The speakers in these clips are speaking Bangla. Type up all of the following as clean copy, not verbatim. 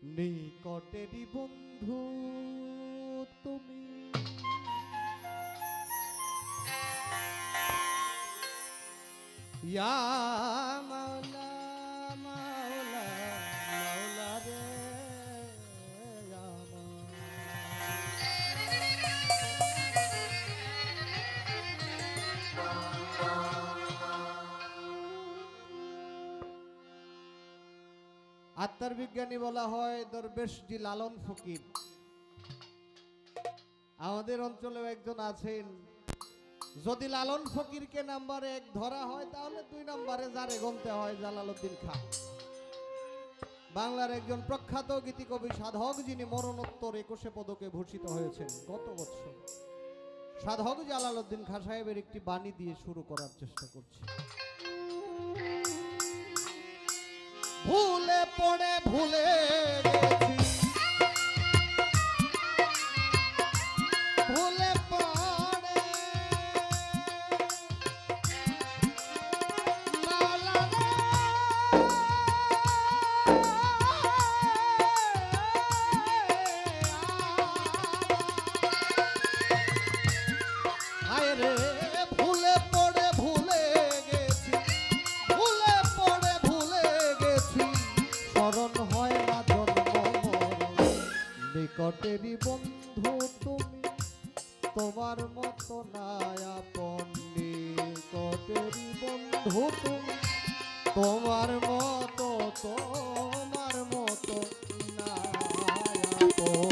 নিকটেরই বন্ধু তুমি, ইয়া মাওলা মাওলা মাওলা রে আত্মার বিজ্ঞানী বলা হয় দরবেশজি লালন ফকির। আমাদের অঞ্চলেও একজন আছেন, যদি লালন ফকিরকে নাম্বার 1 ধরা হয় তাহলে 2 নম্বরে যারে গণতে হয় জালালউদ্দিন খান। বাংলার একজন প্রখ্যাত গীতিকবি সাধক, যিনি মরণোত্তর 21 পদকে ভূষিত হয়েছেন গত বছর। সাধক জালালউদ্দিন খান সাহেবের একটি বাণী দিয়ে শুরু করার চেষ্টা করছি। ভুলে পড়ে ভুলে গেছি, ভুলে পড়ে মাওলা রে হায় রে, ভুলে পড়ে ভুলে গেছি, ভুলে পড়ে ভুলে গেছি, স্মরণ হয় না জন্ম মরণ। নিকটেরই বন্ধু তুমি, তোমার মতো নাই আপন। নিকটেরই বন্ধু তুমি, তোমার মতো নাই আপন।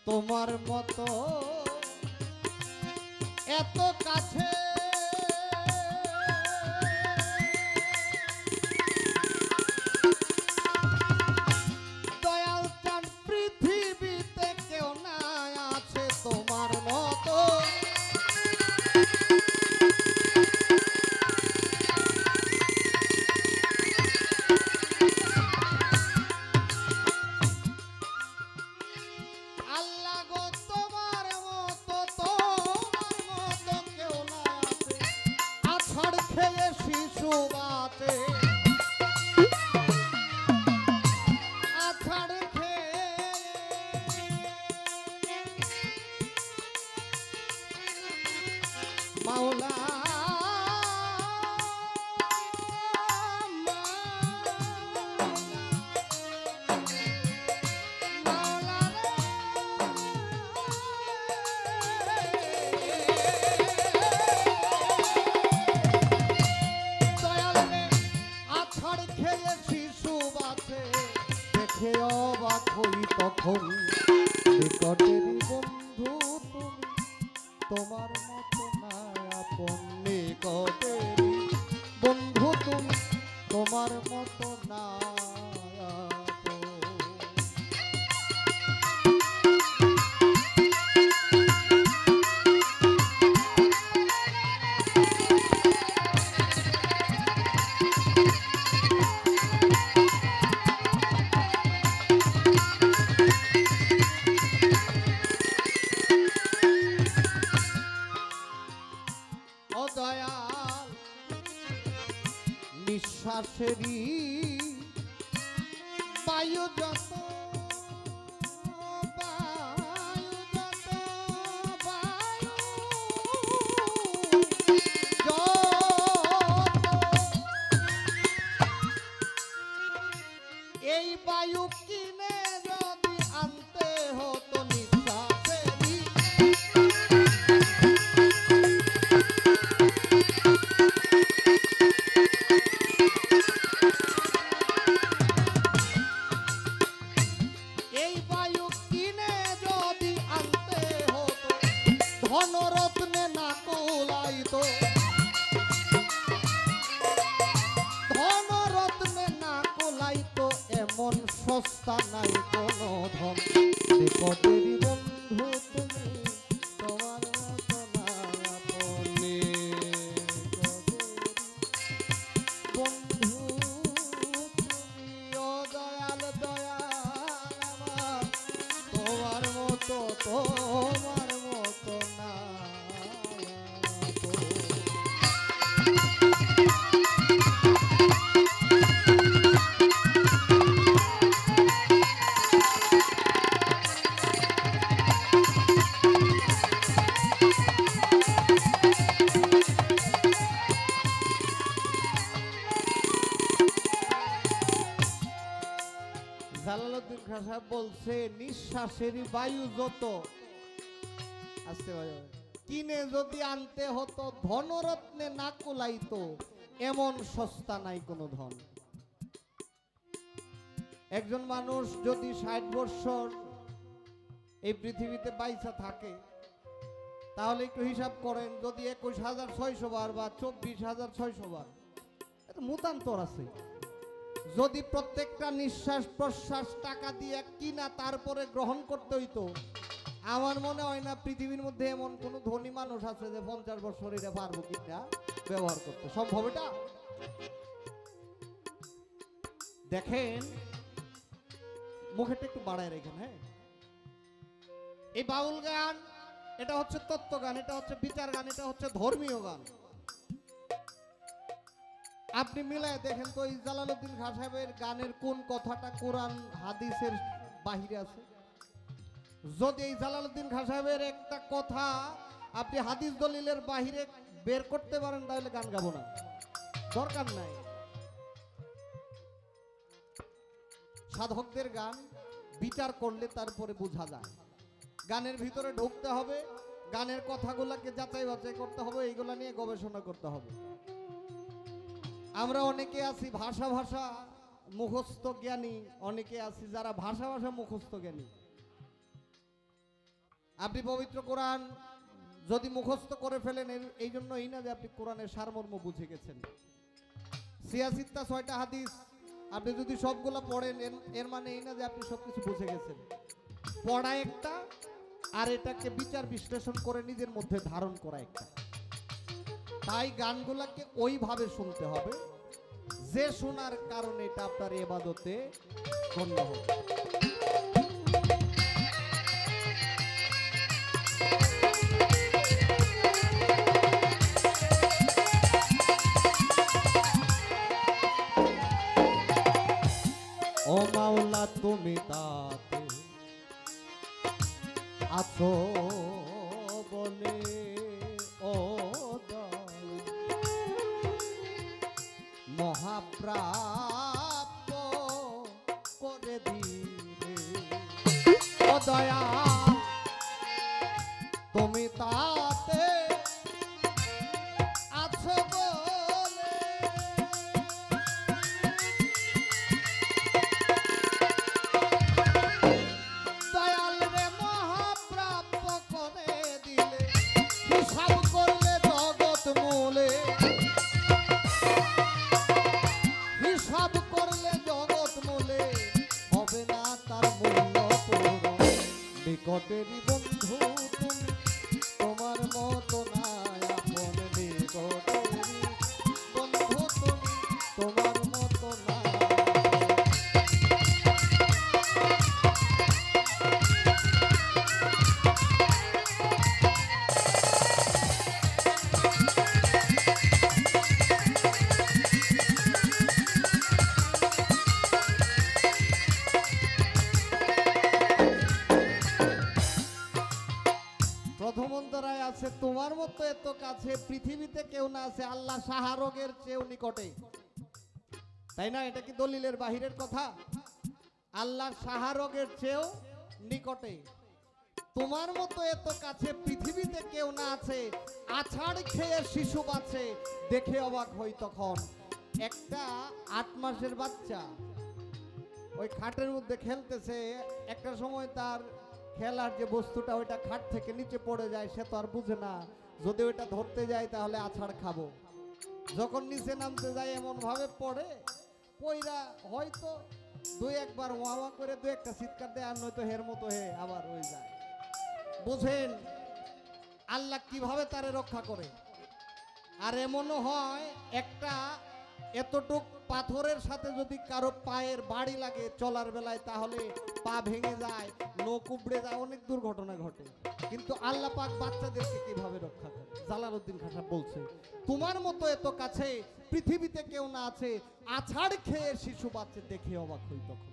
তোমার মতো এত কাছে, দয়াল চান পৃথিবীতে কেউ না আছে তোমার মতো। মাওলা অবাক হই তখন। নিকটেরই বন্ধু তুমি, তোমার মতো নাই আপন। নিকটেরই বন্ধু তুমি, তোমার মতো নাই আপন। দয়াল নিঃশ্বাসেরই বায়ু যত, এই বায়ু কিনে যদি আনতে হতো নিঃশ্বাসেরই, এই বায়ু কিনে যদি আনতে হতো, ধনরত্নে না কুলাইতো, ধনরত্নে না কুলাইতো, এমন সস্তা নাই কোনো ধন। নিকটেরই বন্ধু তুমি, তোমার মতো নাই খাঁ সাহেব বলছে নিঃশ্বাসেরই বায়ু যত আসতে কিনে যদি আনতে হতো ধনরত্নে না কুলাইতো এমন সস্তা নাই কোনো ধন। একজন মানুষ যদি ৬০ বছর এই পৃথিবীতে বাইসা থাকে তাহলে একটু হিসাব করেন, যদি ২১,৬০০ বার বা ২৪,৬০০ বার, এটা মতান্তর আছে। যদি প্রত্যেকটা নিঃশ্বাস প্রশ্বাস টাকা দিয়ে কিনা তারপরে গ্রহণ করতে হইতো, আমার মনে হয় না পৃথিবীর মধ্যে এমন কোন ধনী মানুষ আছে যে ৫০ বছর এটা পারবো কিনা ব্যবহার করতে। সম্ভব এটা? দেখেন মুখেটা একটু বাড়ায় রেখেন। হ্যাঁ, এই বাউল গান এটা হচ্ছে তত্ত্ব গান, এটা হচ্ছে বিচার গান, এটা হচ্ছে ধর্মীয় গান। আপনি মিলায় দেখেন তো এই জালালউদ্দিন খাঁ সাহেবের গানের কোন কথাটা কোরআন হাদিসের বাহিরে আছে। যদি এই জালালউদ্দিন খাঁ সাহেবের একটা কথা আপনি হাদিস দলিলের বাহিরে বের করতে পারেন তাহলে গান গাবো না, দরকার নাই। সাধকদের গান বিচার করলে তারপরে বোঝা যায়। গানের ভিতরে ঢুকতে হবে, গানের কথাগুলোকে যাচাই বাছাই করতে হবে, এইগুলা নিয়ে গবেষণা করতে হবে। আমরা অনেকে আছি ভাষা ভাষা মুখস্থ জ্ঞানী, অনেকে আছি যারা ভাষা ভাষা মুখস্থ জ্ঞানী। আপনি পবিত্র কোরআন যদি মুখস্থ করে ফেলেন এই জন্য এই না যে আপনি কোরআনের সারমর্ম বুঝে গেছেন। ৮৬টা ৬টা হাদিস আপনি যদি সবগুলা পড়েন এর মানে এই না যে আপনি সবকিছু বুঝে গেছেন। পড়া একটা, আর এটাকে বিচার বিশ্লেষণ করে নিজের মধ্যে ধারণ করা একটা। তাই গানগুলাকে ওইভাবে শুনতে হবে যে শোনার কারণে এটা আপনার ইবাদতে গণ্য হবে। ও মাওলা তুমি তাতে আছো বলে ও মহাপ্রাপ্য করে দিলে ও দয়া তুমি তাতে আছো বলে দয়াল রে মহাপ্রাপ্য করে দিলে হিসাব করলে জগৎ মূলে হিসাব করলে জগৎ মূলে হবে না তার মূল্য পুরো। নিকটেরই বন্ধু তুমি তোমার মতো নাই আপন, নিকটেরই বন্ধু তুমি তোমার মতো নাই। প্রথম অন্তরায় আছে তোমার মতো এত কাছে পৃথিবীতে কেউ না আছে, আল্লাহ শাহরগের চেয়েও নিকটে। তাই না? এটা কি দলিলের বাহিরের কথা? আল্লাহ শাহরগের চেয়েও নিকটে। তোমার মতো এত কাছে পৃথিবীতে কেউ না আছে, আছাড় খেয়ে শিশু বাঁচে দেখে অবাক হই তখন। একটা ৮ মাসের বাচ্চা ওই খাটের মধ্যে খেলতেছে, একটা সময় তার খেলার যে বস্তুটা ওইটা খাট থেকে নিচে পড়ে যায়, সে তো আর বুঝে না যদি ওইটা ধরতে যায় তাহলে আছাড় খাবো। যখন নিচে নামতে যায় এমন ভাবে পড়ে, পইরা হয়তো ২-১ বার ওয়া করে ২-১টা চিৎকার দেয়, আর নয়তো হের মতো হে আবার হয়ে যায়। বুঝেন আল্লাহ কিভাবে তারে রক্ষা করে। আর এমনও হয় একটা এতটুক পাথরের সাথে যদি কারো পায়ের বাড়ি লাগে চলার বেলায় তাহলে পা ভেঙে যায়, নখ উবড়ে যায়, অনেক দুর্ঘটনা ঘটে। কিন্তু আল্লাহ পাক বাচ্চাদেরকে কিভাবে রক্ষা করে। জালালউদ্দিন খাঁ সাহেব বলছে তোমার মতো এত কাছে পৃথিবীতে কেউ না আছে, আছাড় খেয়ে শিশু বাচ্চা দেখে অবাক হই তখন।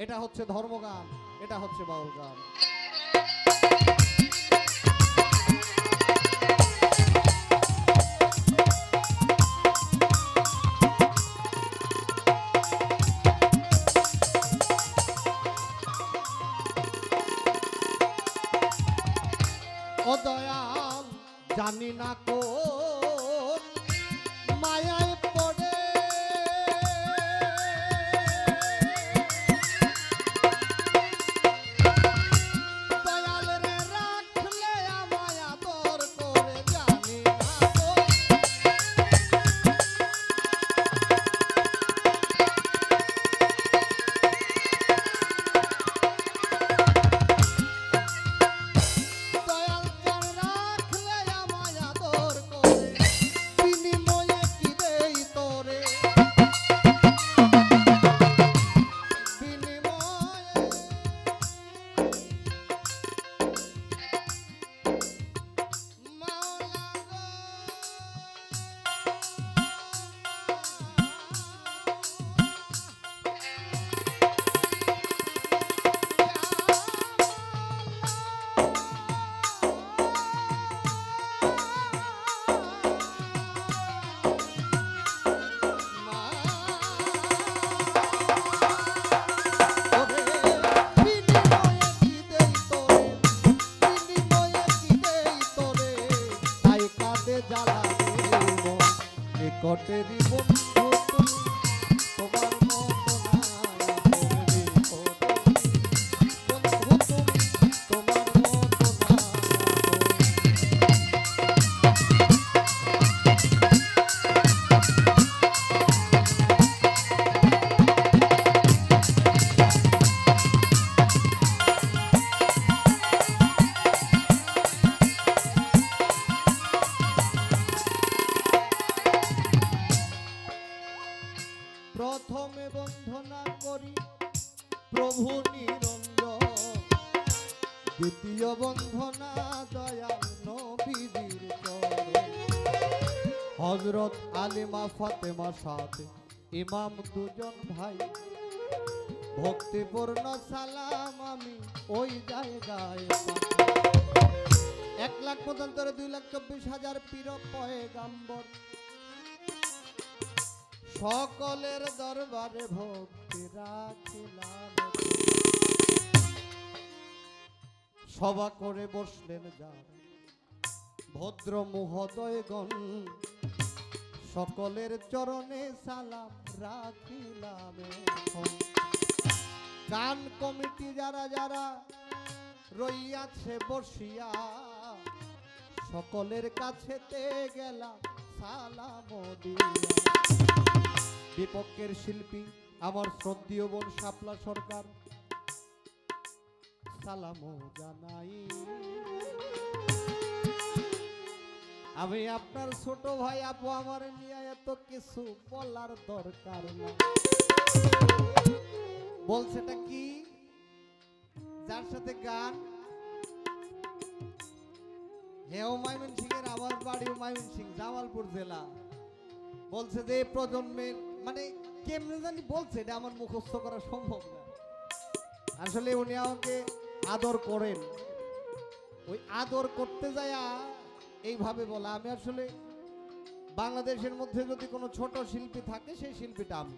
এটা হচ্ছে ধর্মগান, এটা হচ্ছে বাউল গান। ও দয়াল জানি না কোন মায়ায় পড়ে দয়াল রে রাখলে আমায় আদর করে জানি না কোন দয়াল জান রাখলে আমায় আদর করে বিনিময়ে কি দেই তোরে বিনিময়ে মাওলা গো কটেরি বন্ধু তুমি তোমার মতো না বন্ধু তুমি তোমার মতো না প্রথমে বন্ধনা করি প্রভু নিরঞ্জন দ্বিতীয় বন্ধনা দয়াল নবীজির চরণ হযরত আলিমা ফাতেমা সাথে ইমাম দুজন ভাই ভক্তিপূর্ণ সালাম আমি ওই জায়গায় 1,25,000 পীর পয়গাম্বর সকলের দরবারে ভক্তি রাখিলাম সভা করে বসলেন যারা ভদ্র মহোদয়গণ সকলের চরণে সালাম রাখিলাম গান কমিটি যারা যারা রইয়াছে বসিয়া সকলের কাছেতে গেলাম সালাম দিয়া বিপক্ষের শিল্পী আমার শ্রদ্ধেয় বোন শাপলা সরকার সালামও জানাই আমি আপনার ছোট ভাই আপু আমার নিয়ে এত কিছু বলার দরকার না বলছেটা কি যার সাথে গান হেও ময়মনসিং এর আমার বাড়ি ময়মনসিং জামালপুর জেলা বলছে যে প্রজন্মের মানে কেমনে জানি বলছে এটা আমার মুখস্থ করা সম্ভব না আসলে উনি আমাকে আদর করেন ওই আদর করতে যায় এইভাবে বলা আমি আসলে বাংলাদেশের মধ্যে যদি কোনো ছোট শিল্পী থাকে সেই শিল্পীটা আমি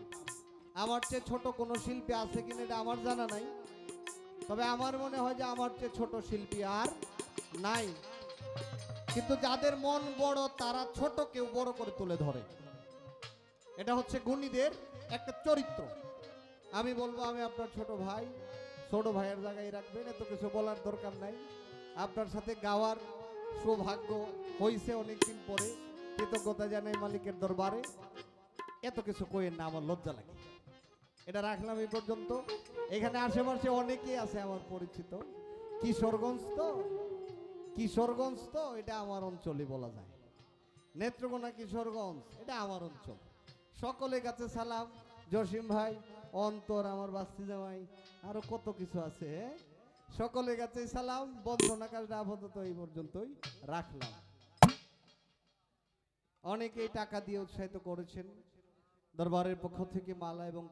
আমার চেয়ে ছোট কোনো শিল্পী আছে কিনা এটা আমার জানা নাই তবে আমার মনে হয় যে আমার চেয়ে ছোট শিল্পী আর নাই কিন্তু যাদের মন বড় তারা ছোট কেউ বড় করে তুলে ধরে এটা হচ্ছে গুণীদের একটা চরিত্র আমি বলবো আমি আপনার ছোট ভাই ছোট ভাইয়ের জায়গায় রাখবেন এত কিছু বলার দরকার নাই আপনার সাথে গাওয়ার সৌভাগ্য হয়েছে অনেকদিন পরে কৃতজ্ঞতা জানাই মালিকের দরবারে এত কিছু কইেন না আমার লজ্জা লাগে এটা রাখলাম এই পর্যন্ত এখানে আশেপাশে অনেকেই আছে আমার পরিচিত কিশোরগঞ্জ তো এটা আমার অঞ্চলই বলা যায় নেত্রকোনা কিশোরগঞ্জ এটা আমার অঞ্চল সকলের কাছে সালাম জসিম ভাই অন্তর আমার বাস্তি জামাই আরো কত কিছু আছে সকলের কাছে সালাম বন্ধনা কাজটা আপাতত এই পর্যন্তই রাখলাম অনেকেই টাকা দিয়ে উৎসাহিত করেছেন দরবারের পক্ষ থেকে মালা এবং